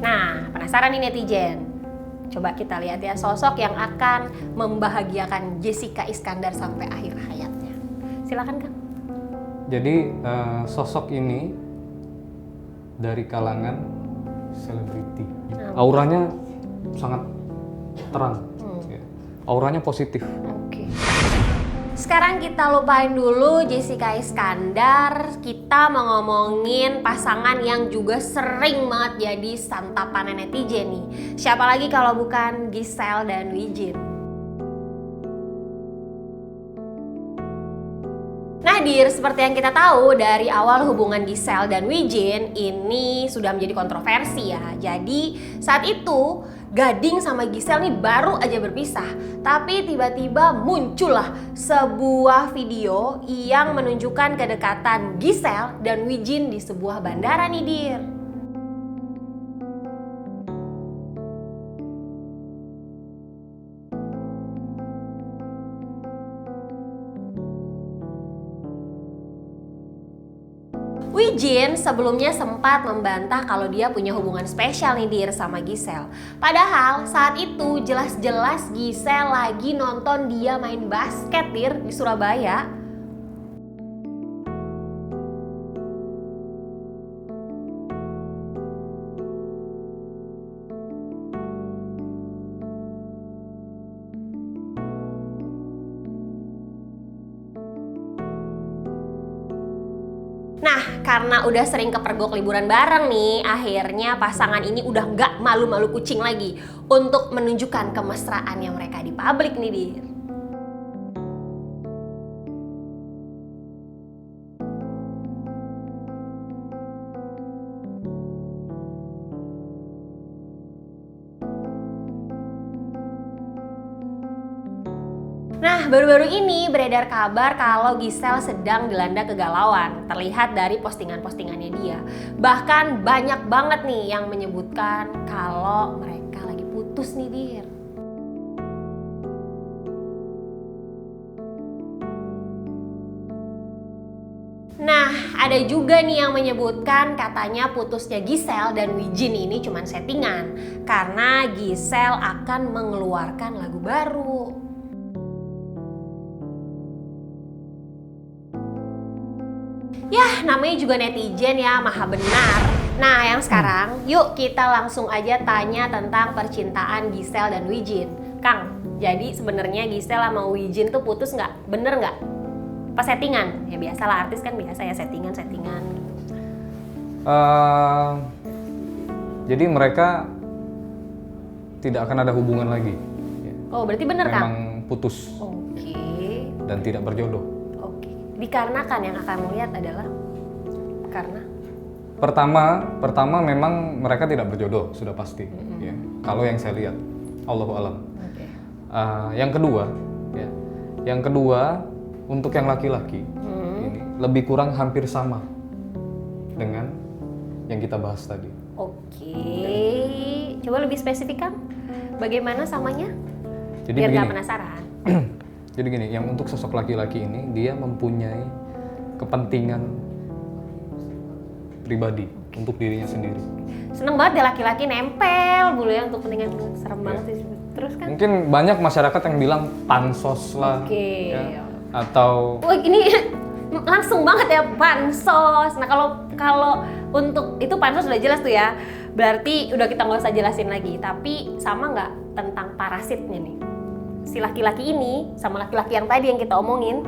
Nah, penasaran nih netizen? Coba kita lihat ya sosok yang akan membahagiakan Jessica Iskandar sampai akhir hayatnya. Silakan Kang. Jadi sosok ini dari kalangan selebriti. Auranya sangat terang. Ya. Auranya positif. Oke. Sekarang kita lupain dulu Jessica Iskandar. Kita mau ngomongin pasangan yang juga sering banget jadi santapan netizen nih. Siapa lagi kalau bukan Giselle dan Wijin. Nah Dir, seperti yang kita tahu dari awal hubungan Giselle dan Wijin ini sudah menjadi kontroversi ya. Jadi saat itu Gading sama Giselle nih baru aja berpisah. Tapi tiba-tiba muncullah sebuah video yang menunjukkan kedekatan Giselle dan Wijin di sebuah bandara nih Dir. Wijin sebelumnya sempat membantah kalau dia punya hubungan spesial nih Dir sama Giselle. Padahal saat itu jelas-jelas Giselle lagi nonton dia main basket Dir di Surabaya. Nah, karena udah sering kepergok liburan bareng nih, akhirnya pasangan ini udah nggak malu-malu kucing lagi untuk menunjukkan kemesraannya mereka di publik nih, Dir. Nah, baru-baru ini beredar kabar kalau Giselle sedang dilanda kegalauan. Terlihat dari postingan-postingannya dia. Bahkan banyak banget nih yang menyebutkan kalau mereka lagi putus nih, Dir. Nah, ada juga nih yang menyebutkan katanya putusnya Giselle dan Wijin ini cuma settingan. Karena Giselle akan mengeluarkan lagu baru. Yah, namanya juga netizen ya, maha benar. Nah, yang sekarang, yuk kita langsung aja tanya tentang percintaan Giselle dan Wijin. Kang, jadi sebenarnya Giselle sama Wijin tuh putus nggak? Bener nggak? Pas settingan? Ya biasalah, artis kan biasa ya settingan-settingan. Jadi mereka tidak akan ada hubungan lagi. Oh, berarti bener kan? Memang putus. Oke. Dan tidak berjodoh. Dikarenakan yang akan melihat adalah karena pertama memang mereka tidak berjodoh sudah pasti. Ya. Kalau yang saya lihat, Allahu a'lam. Okay. Yang kedua untuk yang laki-laki ini lebih kurang hampir sama dengan yang kita bahas tadi. Oke. Coba lebih spesifik kan? Bagaimana samanya? Jadi biar begini. nggak penasaran. Jadi gini, yang untuk sosok laki-laki ini dia mempunyai kepentingan pribadi untuk dirinya sendiri. Seneng banget ya laki-laki nempel mulu ya untuk kepentingan, serem banget sih. Terus kan? Mungkin banyak masyarakat yang bilang pansos lah, ya, atau wah ini langsung banget ya pansos. Nah kalau untuk itu pansos udah jelas tuh ya. Berarti udah kita nggak usah jelasin lagi. Tapi sama nggak tentang parasitnya nih? Si laki-laki ini sama laki-laki yang tadi yang kita omongin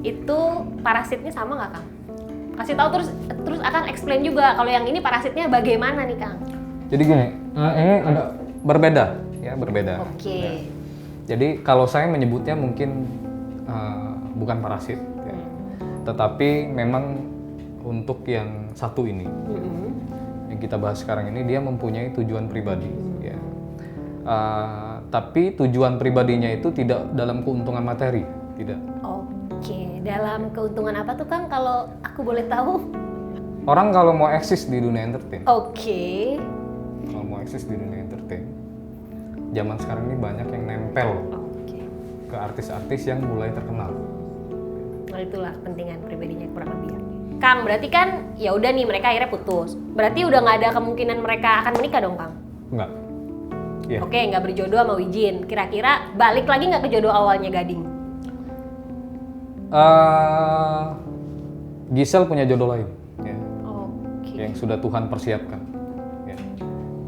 itu parasitnya sama nggak Kang? Kasih tahu terus akan explain juga kalau yang ini parasitnya bagaimana nih Kang? Jadi gini, ini ada berbeda ya, berbeda. Oke. Ya. Jadi kalau saya menyebutnya mungkin bukan parasit, ya. Tetapi memang untuk yang satu ini yang kita bahas sekarang ini dia mempunyai tujuan pribadi. Ya. Tapi tujuan pribadinya itu tidak dalam keuntungan materi, tidak. Oke, dalam keuntungan apa tuh Kang kalau aku boleh tahu? Orang kalau mau eksis di dunia entertain. Oke. Kalau mau eksis di dunia entertain, zaman sekarang ini banyak yang nempel ke artis-artis yang mulai terkenal. Nah itulah kepentingan pribadinya kurang lebih. Kang, berarti kan ya udah nih mereka akhirnya putus. Berarti udah nggak ada kemungkinan mereka akan menikah dong, Kang? Enggak. Iya. Oke, nggak berjodoh sama Wijin. Kira-kira balik lagi nggak ke jodoh awalnya Gading? Gisel punya jodoh lain, ya, Oke. yang sudah Tuhan persiapkan. Ya.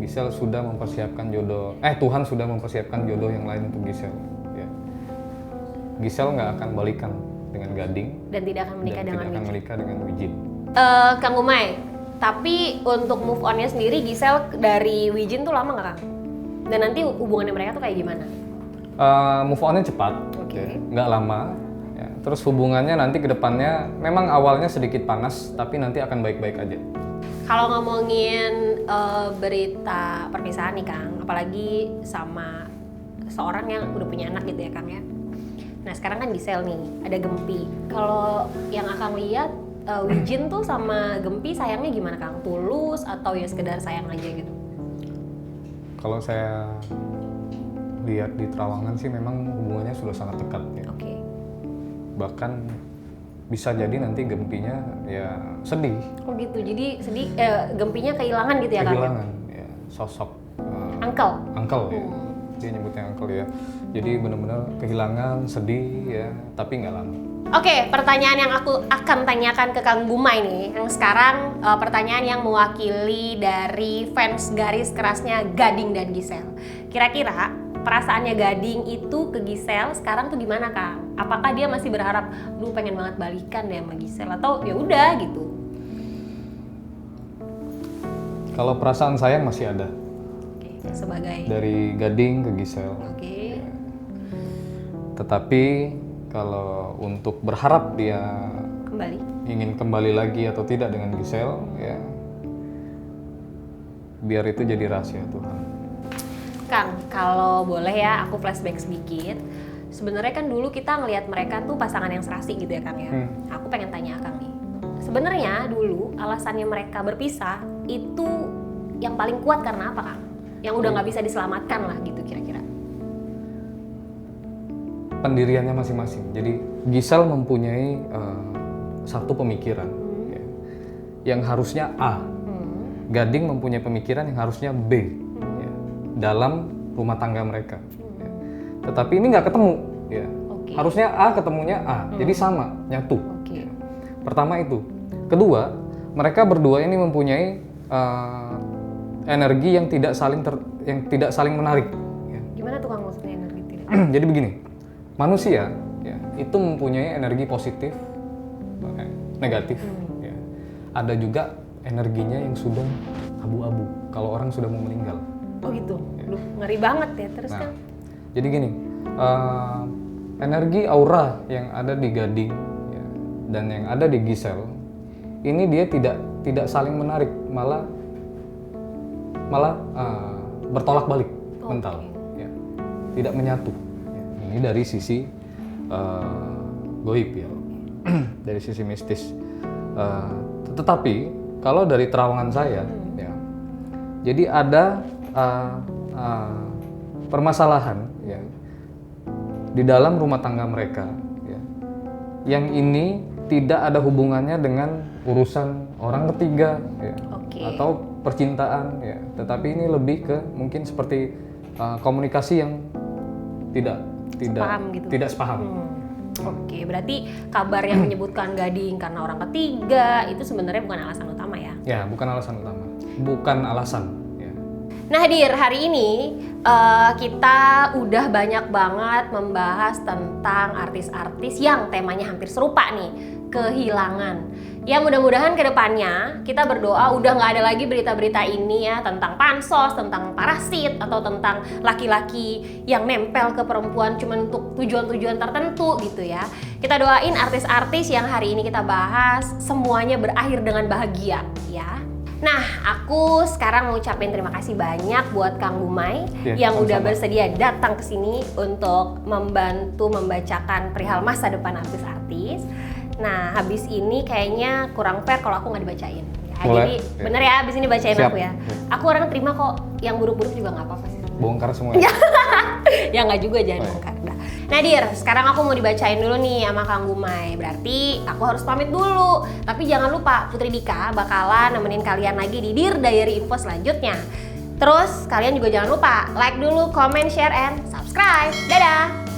Gisel sudah mempersiapkan jodoh. Tuhan sudah mempersiapkan jodoh yang lain untuk Gisel. Ya. Gisel nggak akan balikan dengan Gading Dan tidak akan menikah dan dengan tidak akan Wijin. menikah dengan Wijin. Kang Umay, tapi untuk move on-nya sendiri Gisel dari Wijin tuh lama nggak, Kang? Dan nanti hubungannya mereka tuh kayak gimana? Move on-nya cepat, Oke. ya, nggak lama. Ya. Terus hubungannya nanti ke depannya memang awalnya sedikit panas, tapi nanti akan baik-baik aja. Kalau ngomongin berita perpisahan nih, Kang, apalagi sama seorang yang udah punya anak gitu ya, Kang ya. Nah sekarang kan Gisel nih, ada Gempi. Kalau yang Akang lihat, Wijin tuh sama Gempi sayangnya gimana, Kang? Tulus atau ya sekedar sayang aja gitu? Kalau saya lihat di Trawangan sih memang hubungannya sudah sangat dekat ya. Oke. Bahkan bisa jadi nanti Gempinya ya sedih, Oh gitu, jadi sedih, Gempinya kehilangan gitu ya, Kang? kehilangan ya, sosok Uncle? ya. Dia nyebutnya uncle ya. Jadi benar-benar kehilangan, sedih ya, tapi nggak lama. Oke, pertanyaan yang aku akan tanyakan ke Kang Gumay nih, yang sekarang pertanyaan yang mewakili dari fans garis kerasnya Gading dan Gisel. Kira-kira perasaannya Gading itu ke Gisel sekarang tuh gimana, Kang? Apakah dia masih berharap, lu pengen banget balikan deh sama Gisel, atau ya udah gitu? Kalau perasaan sayang masih ada Oke, sebagai dari Gading ke Gisel. Oke. Tetapi kalau untuk berharap dia Kembali. ingin kembali lagi atau tidak dengan Gisel, ya biar itu jadi rahasia Tuhan. Kang, kalau boleh ya aku flashback sedikit. Sebenarnya kan dulu kita ngelihat mereka tuh pasangan yang serasi gitu ya, Kang ya. Aku pengen tanya Kang nih. Sebenarnya dulu alasannya mereka berpisah itu yang paling kuat karena apa, Kang? Yang udah nggak bisa diselamatkan lah gitu kira-kira. Pendiriannya masing-masing. Jadi Gisel mempunyai satu pemikiran ya, yang harusnya A. Gading mempunyai pemikiran yang harusnya B ya, dalam rumah tangga mereka. Ya. Tetapi ini nggak ketemu. Ya. Oke. Harusnya A ketemunya A, jadi sama, nyatu. Oke. Ya. Pertama itu. Kedua, mereka berdua ini mempunyai energi yang tidak saling menarik. Ya. Gimana tuh Kang maksudnya energi tidak? Jadi begini, manusia ya, itu mempunyai energi positif, negatif. Ya. Ada juga energinya yang sudah abu-abu kalau orang sudah mau meninggal. Oh gitu, Duh, ngeri banget ya terus Nah, Kang. jadi gini, energi aura yang ada di Gading ya, dan yang ada di Gisel, ini dia tidak saling menarik, malah bertolak balik mental, ya. Tidak menyatu. Ya. Ini dari sisi goib ya, dari sisi mistis. Tetapi kalau dari terawangan saya, ya, jadi ada permasalahan ya, di dalam rumah tangga mereka, ya, yang ini tidak ada hubungannya dengan urusan orang ketiga, ya, Oke. atau percintaan, ya, tetapi ini lebih ke mungkin seperti komunikasi yang tidak Sepaham gitu. tidak sepaham. Oke, berarti kabar yang menyebutkan Gading karena orang ketiga itu sebenarnya bukan alasan utama ya? Ya, bukan alasan utama, bukan alasan. Ya. Nah Dir, hari ini kita udah banyak banget membahas tentang artis-artis yang temanya hampir serupa nih, kehilangan. Ya mudah-mudahan kedepannya kita berdoa udah nggak ada lagi berita-berita ini ya tentang pansos, tentang parasit, atau tentang laki-laki yang nempel ke perempuan cuma untuk tujuan-tujuan tertentu gitu ya. Kita doain artis-artis yang hari ini kita bahas semuanya berakhir dengan bahagia ya. Nah, aku sekarang mau ucapin terima kasih banyak buat Kang Gumay Ya, yang udah sama-sama. bersedia datang ke sini untuk membantu membacakan perihal masa depan artis-artis. Nah, habis ini kayaknya kurang fair kalau aku nggak dibacain. Ya, Boleh. jadi Ya. bener ya, abis ini bacain Siap. aku ya. Ya. Aku orang terima kok, yang buruk-buruk juga nggak apa-apa sih. Bongkar semua. Ya nggak juga, jangan Oh, ya. bongkar. Nah, Nah Dir, sekarang aku mau dibacain dulu nih sama Kang Gumai. Berarti aku harus pamit dulu. Tapi jangan lupa Putri Dika bakalan nemenin kalian lagi di Dear Diary Info selanjutnya. Terus kalian juga jangan lupa like dulu, comment, share, and subscribe. Dadah!